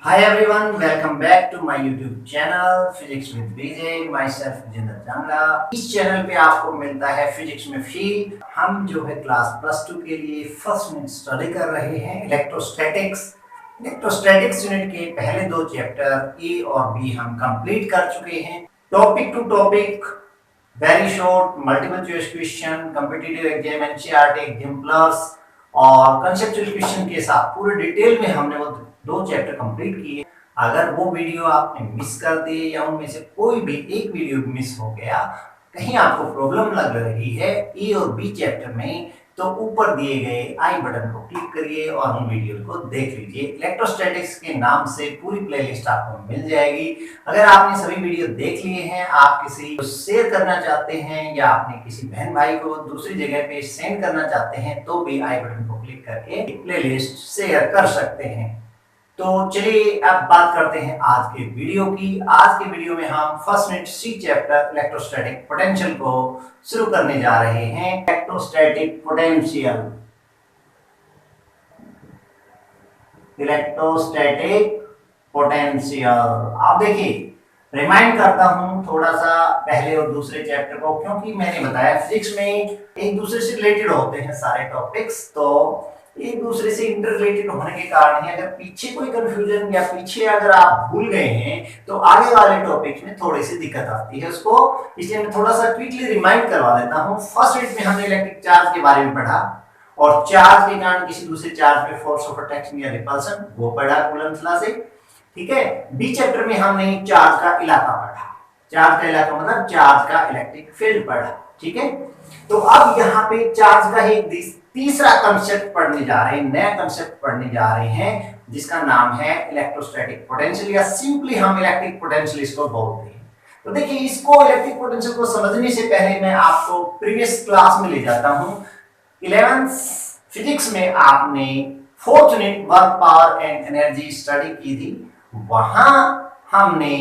Hi everyone, welcome back to my YouTube channel Physics with BJ, myself Vijender Jangla। इस channel पे आपको मिलता है फिजिक्स में फील्ड। हम जो है क्लास +2 के लिए फर्स्ट यूनिट स्टडी कर रहे हैं इलेक्ट्रोस्टैटिक्स। इलेक्ट्रोस्टैटिक्स यूनिट के पहले दो चैप्टर ए और बी हम कंप्लीट कर चुके हैं। Topic to topic, very short, multiple choice question, competitive exam, NCERT exemplars और कंसेप्चुअल क्वेश्चन के साथ पूरे डिटेल में हमने वो दो चैप्टर कंप्लीट किए। अगर वो वीडियो आपने मिस कर दिए या उनमें से कोई भी एक वीडियो मिस हो गया, कहीं आपको प्रॉब्लम लग रही है ए और बी चैप्टर में, तो ऊपर दिए गए आई बटन को क्लिक करिए और उन वीडियो को देख लीजिए। इलेक्ट्रोस्टैटिक्स के नाम से पूरी प्लेलिस्ट आपको मिल जाएगी। अगर आपने सभी वीडियो देख लिए हैं, आप किसी को शेयर करना चाहते हैं या आपने किसी बहन भाई को दूसरी जगह पे सेंड करना चाहते हैं, तो भी आई बटन को क्लिक करके प्लेलिस्ट शेयर कर सकते हैं। तो चलिए अब बात करते हैं आज के वीडियो की। आज के वीडियो में हम फर्स्ट यूनिट सी चैप्टर इलेक्ट्रोस्टैटिक पोटेंशियल को शुरू करने जा रहे हैं। Electrostatic potential, electrostatic potential. आप देखिए, रिमाइंड करता हूं थोड़ा सा पहले और दूसरे चैप्टर को, क्योंकि मैंने बताया फिजिक्स में एक दूसरे से रिलेटेड होते हैं सारे टॉपिक्स, तो एक दूसरे से इंटर रिलेटेड होने के कारण ही अगर पीछे कोई कंफ्यूजन या पीछे अगर आप भूल गए हैं तो आगे वाले टॉपिक में थोड़ी सी दिक्कत आती है उसको, इसलिए मैं थोड़ा सा क्विकली रिमाइंड करवा देता हूं। फर्स्ट यूनिट में हमने इलेक्ट्रिक चार्ज के बारे में पढ़ा और चार्ज के कारण किसी दूसरे चार्ज पे फोर्स ऑफ अट्रैक्शन या रिपल्सन, वो पढ़ा कूलम्ब्स लॉ से। ठीक है, बी चैप्टर में हमने चार्ज का इलाका पढ़ा। चार्ज का इलाका मतलब चार्ज का इलेक्ट्रिक फील्ड पढ़ा। ठीक है, तो अब यहाँ पे चार्ज का एक तीसरा कंसेप्ट पढ़ने जा रहे हैं, नया कंसेप्ट पढ़ने जा रहे हैं, जिसका नाम है इलेक्ट्रोस्टैटिक पोटेंशियल, या सिंपली हम इलेक्ट्रिक पोटेंशियल इसको बोलते हैं। तो देखिए, इसको इलेक्ट्रिक पोटेंशियल को समझने से पहले मैं आपको प्रीवियस क्लास में ले जाता हूं। 11th फिजिक्स में आपने fourth unit work power and energy study की थी। वहां हमने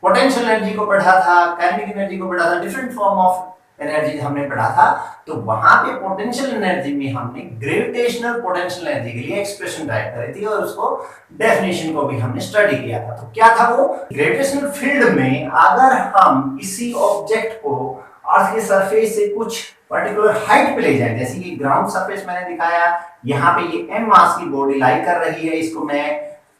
पोटेंशियल एनर्जी को पढ़ा था, काइनेटिक एनर्जी को पढ़ा था, डिफरेंट फॉर्म ऑफ एनर्जी हमने पढ़ा था। तो वहां पे पोटेंशियल एनर्जी में हमने ग्रेविटेशनल पोटेंशियल एनर्जी के लिए एक्सप्रेशन राइट करी थी और उसको डेफिनेशन को भी हमने स्टडी किया था। तो क्या था वो? ग्रेविटेशनल फील्ड में अगर हम किसी ऑब्जेक्ट को अर्थ के सरफेस से कुछ पर्टिकुलर हाइट पे ले जाए, जैसे कि ग्राउंड सरफेस मैंने दिखाया, यहाँ पे ये m मास की बॉडी लाई कर रही है, इसको मैं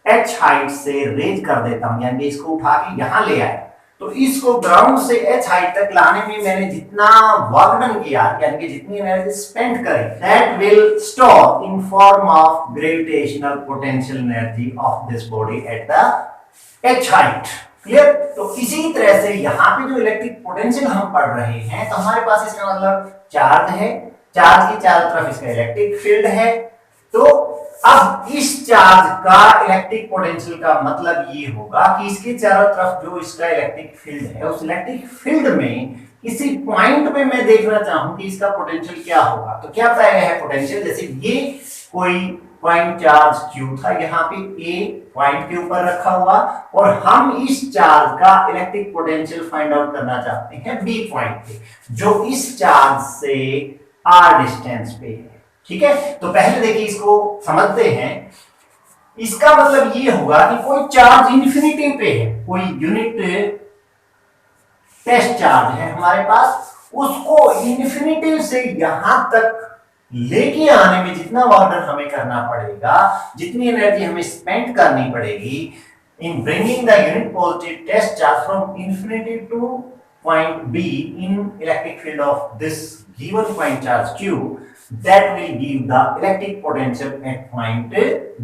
h हाइट से रेज कर देता हूं, यानी इसको उठा के यहां ले आया। तो इसको ग्राउंड से h हाइट तक लाने में मैंने जितना वर्क डन किया, यानी कि जितनी एनर्जी स्पेंड करी, that will store in form of gravitational potential energy of this body at the h height. Clear? तो इसी तरह से यहाँ पे जो इलेक्ट्रिक पोटेंशियल हम पढ़ रहे हैं, तो हमारे पास इसका मतलब चार्ज है, चार्ज की चारों तरफ इसका इलेक्ट्रिक फील्ड है। तो अब इस चार्ज का इलेक्ट्रिक पोटेंशियल का मतलब ये होगा कि इसके चारों तरफ जो इसका इलेक्ट्रिक फील्ड है, उस इलेक्ट्रिक फील्ड में किसी पॉइंट पे मैं देखना चाहूं कि इसका पोटेंशियल क्या होगा, तो क्या बताया गया है पोटेंशियल? जैसे ये कोई पॉइंट चार्ज Q था, यहाँ पे A पॉइंट के ऊपर रखा हुआ, और हम इस चार्ज का इलेक्ट्रिक पोटेंशियल फाइंड आउट करना चाहते हैं B पॉइंट पे, जो इस चार्ज से R डिस्टेंस पे है। ठीक है, तो पहले देखिए इसको समझते हैं। इसका मतलब ये होगा कि कोई चार्ज इंफिनिटी पे है, कोई यूनिट टेस्ट चार्ज है हमारे पास, उसको इंफिनिटी से यहां तक लेके आने में जितना वर्क हमें करना पड़ेगा, जितनी एनर्जी हमें स्पेंड करनी पड़ेगी in bringing the unit positive test charge from infinity to point B in electric field of this given point charge Q, that will give the electric potential at point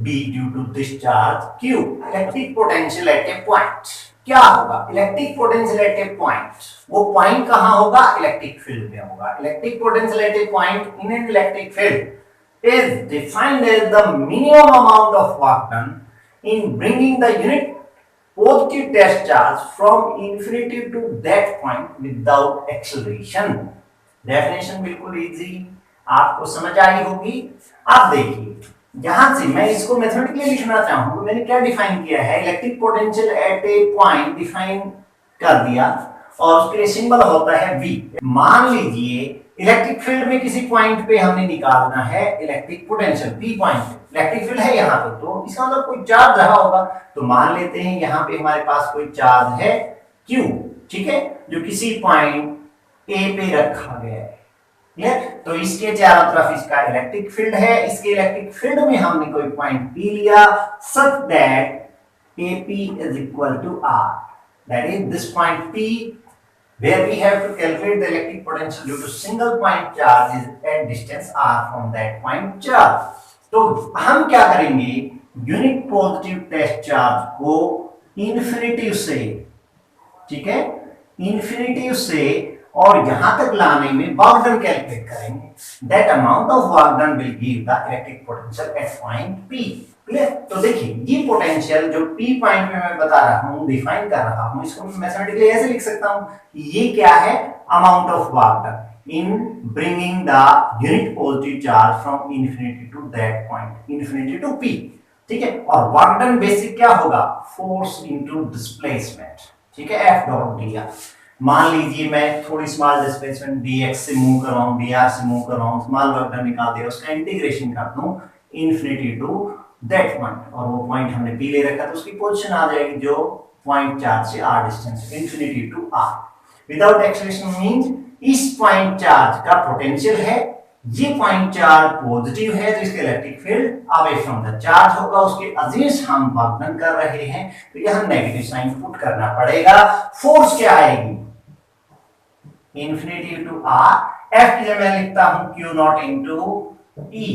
B due to this charge Q. Electric potential at a point क्या होगा? Electric potential at a point, वो point कहां होगा? Electric field में होगा। Electric potential at a point in an electric field is defined as the minimum amount of work done in bringing the unit positive test charge from infinity to that point without acceleration. Definition बिल्कुल easy, आपको समझ आई होगी। अब देखिए, यहां से मैं इसको मैथमेटिकली लिखना चाहूं तो मैंने क्या डिफाइन किया है? Electric potential at a point define कर दिया और उसके लिए सिंबल होता है V। मान लीजिए इलेक्ट्रिक फील्ड में किसी पॉइंट पे हमने निकालना है इलेक्ट्रिक पोटेंशियल पी पॉइंट पे। इलेक्ट्रिक फील्ड है यहाँ पे, तो इसका मतलब कोई चार्ज रहा होगा। तो मान लेते हैं यहाँ पे हमारे पास कोई चार्ज है Q, ठीक है, जो किसी पॉइंट ए पे रखा गया है। क्लियर? तो इसके चारों तरफ इसका इलेक्ट्रिक फील्ड है। इसके इलेक्ट्रिक फील्ड में हमने कोई पॉइंट P लिया such that AP is equal to R. That is this point P where we have to calculate the electric potential due to single point charge is at distance R from that point charge. तो हम क्या करेंगे, unit positive test charge को infinitive से, ठीक है, infinitive से और यहां तक लाने में वर्क डन कैलकुलेट करेंगे। That amount of work done will give the electric potential eight point P। Clear? तो देखिए ये पोटेंशियल जो P पॉइंट पे मैं बता रहा हूं, डिफाइन कर रहा हूं, इसको मैं मैथमेटिकली ऐसे लिख सकता हूं कि ये क्या है, amount of work done in bringing the unit positive charge from infinity to that point, infinity to P, ठीक है। और वर्क डन बेसिक क्या होगा, फोर्स इनटू डिस्प्लेसमेंट, ठीक है, F डॉट dr। मान लीजिए मैं थोड़ी स्मॉल डिस्प्लेसमेंट dx से मूव कर रहा हूं, dr से मूव कर रहा हूं, स्मॉल वर्क डन निकाल दिया, उसका इंटीग्रेशन कर दूं इन्फिनिटी टू दैट पॉइंट, और वो पॉइंट हमने P ले रखा, तो उसकी पोजीशन आ जाएगी जो पॉइंट चार्ज से r distance, infinity to r। Without acceleration means इस पॉइंट चार्ज का पोटेंशियल है, ये पॉइंट चार्ज पॉजिटिव है, तो इसका electric field away from the charge होगा, उसके अगेंस्ट हम वर्क डन कर रहे हैं, तो यहां नेगेटिव साइन पुट करना पड़ेगा। फोर्स क्या आएगी, इन्फिनिटी टू r, F की जगह मैं लिखता हूं Q नॉट इनटू E,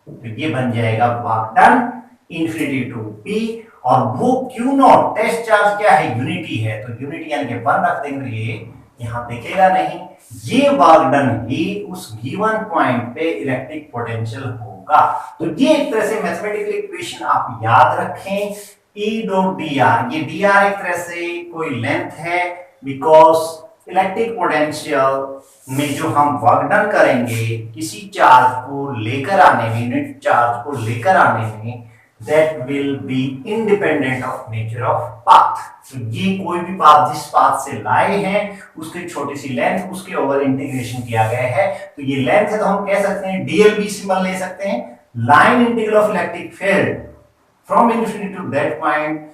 तो ये बन जाएगा work done infinity to P, और वो Q नॉट टेस्ट चार्ज क्या है, यूनिटी है, तो यूनिटी यानी कि 1 रख देंगे, ये यहां दिखेगा नहीं, ये वर्क डन ही उस गिवन पॉइंट पे इलेक्ट्रिक पोटेंशियल होगा। तो ये एक तरह से मैथमेटिकल इक्वेशन आप याद रखें, E डॉट dr, ये dr एक तरह से कोई लेंथ है, बिकॉज इलेक्ट्रिक पोटेंशियल में जो हम वर्क डन करेंगे किसी चार्ज को लेकर आने में, यूनिट चार्ज को लेकर आने में, that will be independent of nature of path। तो ये कोई भी पाथ जिस पाथ से लाए हैं उसकी छोटी सी लेंथ, उसके ओवर इंटीग्रेशन किया गया है, तो ये लेंथ है, तो हम कह सकते हैं DLB सिंबल ले सकते हैं, line integral of electric field from infinity to that point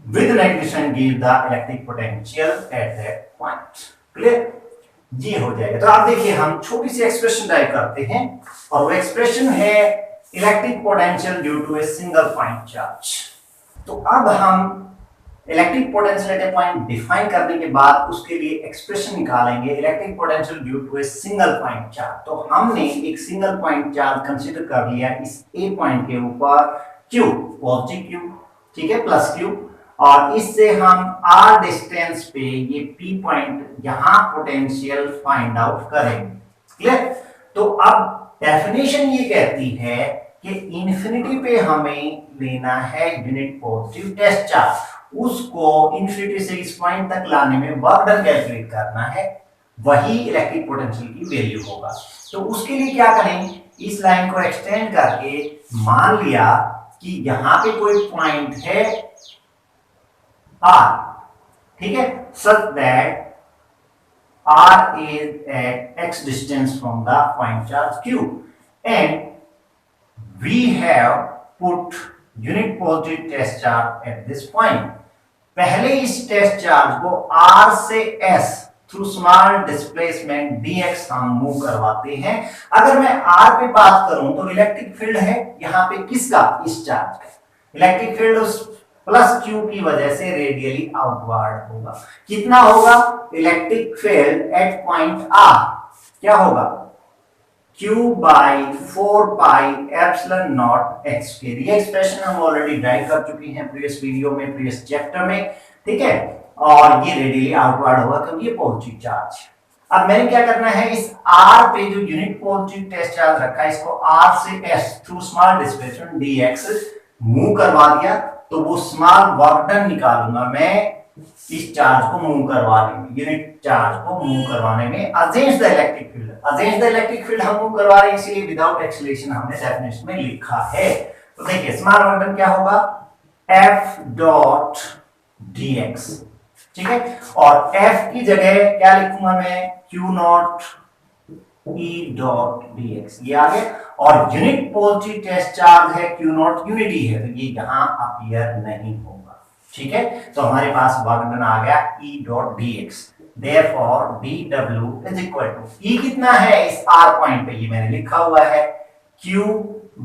with negative sign give the electric potential at that point. Clear? ये हो जाएगा। तो आप देखिए हम छोटी सी एक्सप्रेशन ड्राइव करते हैं, और वो एक्सप्रेशन है electric potential due to a single point charge. तो अब हम electric potential at a point define करने के बाद उसके लिए एक्सप्रेशन निकालेंगे, electric potential due to a single point charge. तो हमने एक सिंगल पॉइंट चार्ज कंसीडर कर लिया इस ए पॉइंट के ऊपर, Q पॉजिटिव Q, ठीक है, प्लस Q, और इससे हम r डिस्टेंस पे ये P पॉइंट यहां पोटेंशियल फाइंड आउट करेंगे। क्लियर? तो अब डेफिनेशन ये कहती है कि इंफिनिटी पे हमें लेना है यूनिट पॉजिटिव टेस्ट चार्ज, उसको इंफिनिटी से इस पॉइंट तक लाने में वर्क डन कैलकुलेट करना है, वही इलेक्ट्रिक पोटेंशियल की वैल्यू होगा। तो उसके लिए क्या करें, इस लाइन को एक्सटेंड करके मान लिया कि यहां पे कोई पॉइंट है R, ठीक है, such that R is at x distance from the point charge Q, and we have put unit positive test charge at this point। पहले इस टेस्ट चार्ज को R से S through small displacement dx हम move करवाते हैं। अगर मैं R पे बात करूं तो इलेक्ट्रिक फील्ड है यहां पे किसका, इस चार्ज का, इलेक्ट्रिक फील्ड उस प्लस Q की वजह से रेडियली आउटवर्ड होगा। कितना होगा, electric field at point R क्या होगा, Q by 4 pi epsilon not x square. ये एक्सप्रेशन हम ऑलरेडी ड्राइव कर चुके हैं प्रीवियस वीडियो में, प्रीवियस चैप्टर में, ठीक है, और ये रेडियली आउटवर्ड होगा क्योंकि ये पॉजिटिव चार्ज। अब मैंने क्या करना है, इस R पे जो यूनिट पॉजिटिव टेस्ट चार्ज रखा है इसको R से S through small displacement dx move करवा दिया, तो वो स्मॉल वर्क डन निकालूंगा मैं इस चार्ज को मूव करवाने में, यूनिट चार्ज को मूव करवाने में against the electric field. Against the electric field हम मूव करवा रहे हैं, इसलिए विदाउट एक्सीलरेशन हमने डेफिनेशन में लिखा है। तो देखिए स्मॉल वर्क डन क्या होगा, F डॉट dx, ठीक है, और F की जगह क्या लिखूंगा मैं, Q not E dot D X, ये आ गया। और यूनिट पॉजिटिव टेस्ट चार्ज है, क्यू नॉट यूनिटी है, तो ये यहां अपीयर नहीं होगा। ठीक है, तो हमारे पास वर्क डन आ गया E dot D x. Therefore dw is equal to E कितना है इस R पॉइंट पे, ये मैंने लिखा हुआ है Q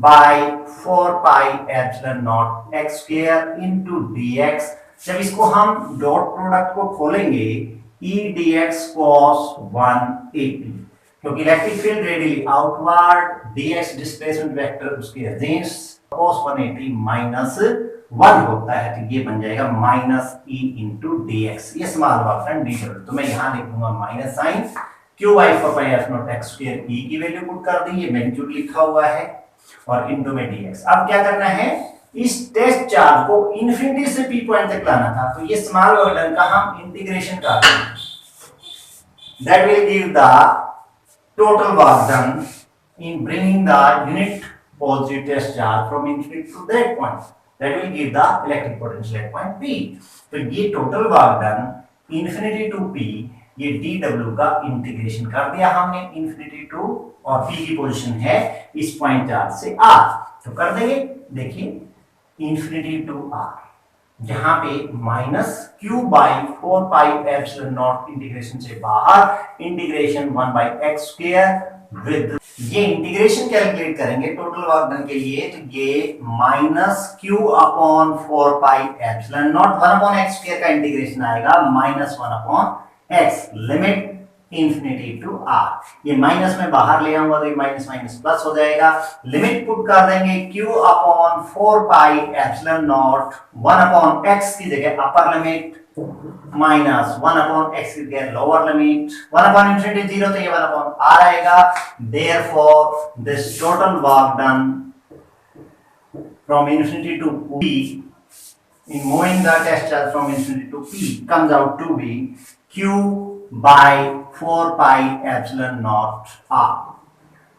by 4 pi epsilon naught x square into dx। जब इसको हम डॉट प्रोडक्ट को खोलेंगे E dx cos 180, क्योंकि electric field radially outward, dx displacement vector उसके अगेंस्ट cos 180 माइनस 1 होता है, तो ये बन जाएगा minus E into D X. ये स्मॉल वर्क डी डबल, तो मैं यहां लिख दूंगा minus sign Q by 4 pi F naught X square, E की वैल्यू पुट कर दी, ये मैग्नीट्यूड लिखा हुआ है, और इंटू में डी एक्स। अब क्या करना है, इस टेस्ट चार्ज को इंफिनिटी से पी पॉइंट तक लाना था, तो ये स्मॉल वर्क का हम इंटीग्रेशन कर देंगे। That will give the total work done in bringing the unit positive test charge from infinity to that point, that will give the electric potential at point P। तो ये total work done infinity to P, ये dw का integration कर दिया हमने infinity to, और P की position है इस पॉइंट चार्ज से R, तो कर देंगे। देखिए इंफिनिटी टू R, जहां पे minus Q by 4 pi epsilon naught integration से बाहर इंटीग्रेशन 1 बाई एक्स स्क्वायर विद, ये इंटीग्रेशन कैलकुलेट करेंगे टोटल वर्क डन के लिए, तो ये minus Q upon 4 pi epsilon naught 1 upon X square का इंटीग्रेशन आएगा minus 1 upon X, limit infinity to R. ये माइनस में बाहर ले आऊंगा तो ये माइनस माइनस प्लस हो जाएगा, लिमिट पुट कर देंगे Q upon 4 pi epsilon naught 1 upon x की जगह upper limit minus 1 upon x की जगह लोअर लिमिट, 1 अपॉन इंफिनिटी 0, तो ये 1 अपॉन आर आएगा। Therefore this total work done from infinity to p in moving the test charge from infinity to p comes out to be q by 4 pi epsilon naught r.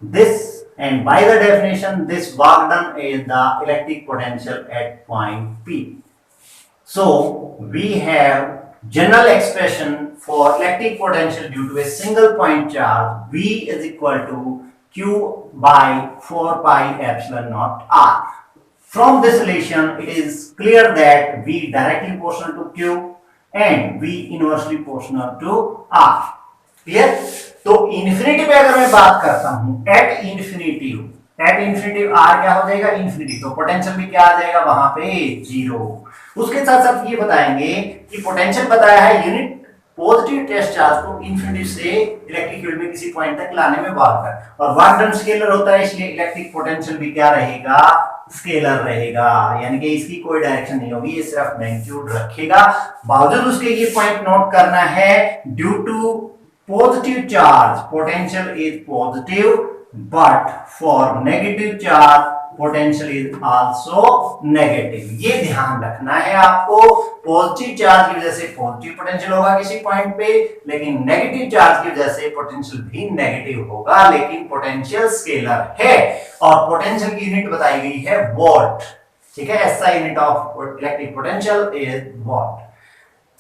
This, and by the definition, this work done is the electric potential at point P. So we have general expression for electric potential due to a single point charge, V is equal to Q by 4 pi epsilon naught R. From this relation, it is clear that V directly proportional to Q and V inversely proportional to R. Clear? तो infinity पे अगर मैं बात करता हूं, at infinity R क्या हो जाएगा, इन्फिनिटी, तो पोटेंशियल भी क्या आ जाएगा वहां पे, जीरो। उसके साथ साथ ये बताएंगे कि पोटेंशियल बताया है यूनिट पॉजिटिव टेस्ट चार्ज को इन्फिनिटी से इलेक्ट्रिक फील्ड में किसी पॉइंट तक लाने में वर्क है, और वर्क डन स्केलर होता है, इसलिए इलेक्ट्रिक पोटेंशियल भी क्या रहेगा, स्केलर रहेगा, यानी कि इसकी कोई डायरेक्शन नहीं होगी, ये सिर्फ मैग्नीट्यूड रखेगा। बावजूद उसके ये पॉइंट नोट करना है, due to positive charge potential is positive, but for negative charge potential is also negative. ये ध्यान रखना है आपको, पॉजिटिव चार्ज की वजह से पॉजिटिव पोटेंशियल होगा किसी पॉइंट पे, लेकिन नेगेटिव चार्ज की वजह से पोटेंशियल भी नेगेटिव होगा, लेकिन पोटेंशियल स्केलर है, और पोटेंशियल की यूनिट बताई गई है वोल्ट। ठीक है, ऐसा unit of electric potential is volt.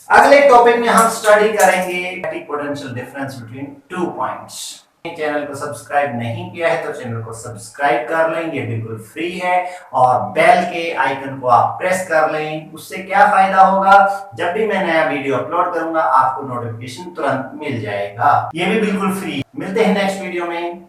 अगले टॉपिक में हम स्टडी करेंगे electric potential difference between two points. Channel को सब्सक्राइब नहीं किया है तो चैनल को सब्सक्राइब कर लें, ये बिल्कुल फ्री है, और बेल के आइकन को आप प्रेस कर लें। उससे क्या फायदा होगा, जब भी मैं नया वीडियो अपलोड करूंगा आपको नोटिफिकेशन तुरंत मिल जाएगा, ये भी बिल्कुल फ्री। मिलते हैं नेक्स्ट वीडियो में।